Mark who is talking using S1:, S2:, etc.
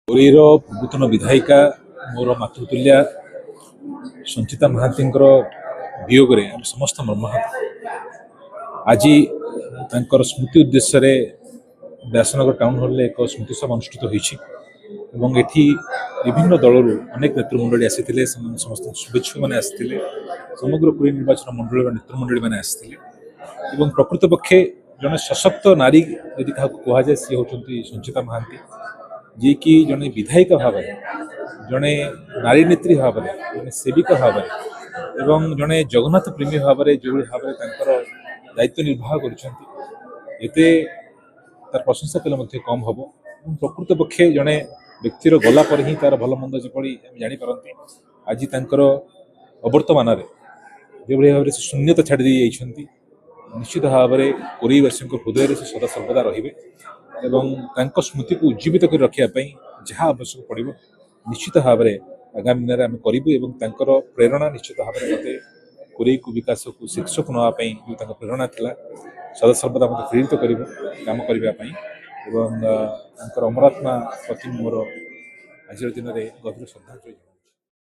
S1: पुरीर पूर्वतन विधायिका मोर मातृतुल्या संचिता महांती वियोग आम समस्त मर्माहत। आज तांकर स्मृति उद्देश्य व्यासनगर टाउन हॉल एक स्मृति सभा अनुष्ठित होती विभिन्न दलर अनेक नेतृमंडली आसी समस्त शुभेच्छुक मैंने आसी समग्र पुरी निर्वाचन मंडल नेतृमंडली मैंने आसी प्रकृत पक्षे जड़े सशक्त नारी यदि क्या कहुए सी होती संचिता महांती जी की जड़े विधायिका भाव जड़े नारी नेत्री भाव जड़े सेविका भाव एवं जड़े जगन्नाथ प्रेमी भाव जो भाव दायित्व निर्वाह करते तार प्रशंसा कले कम हम। प्रकृत पक्षे जड़े व्यक्तिर गला पर ही तार भल मंद जो जापारती आज तांकर अवर्तमान जो भाव से शून्यता छाड़ी जाती निश्चित भाव में पुरीवासी हृदय से सदा सर्वदा रे और स्मृति को उज्जीवित कर रखापी जहाँ आवश्यक पड़ो निश्चित भाव में आगामी दिन में करूँ प्रेरणा निश्चित भाव में मत पुरी को विकास को शीर्षक नापी जो प्रेरणा थी सदा सर्वदा मत प्रेरित कर काम करने अमरात्मा प्रति मोर आज दिन में गभीर श्रद्धांजलि।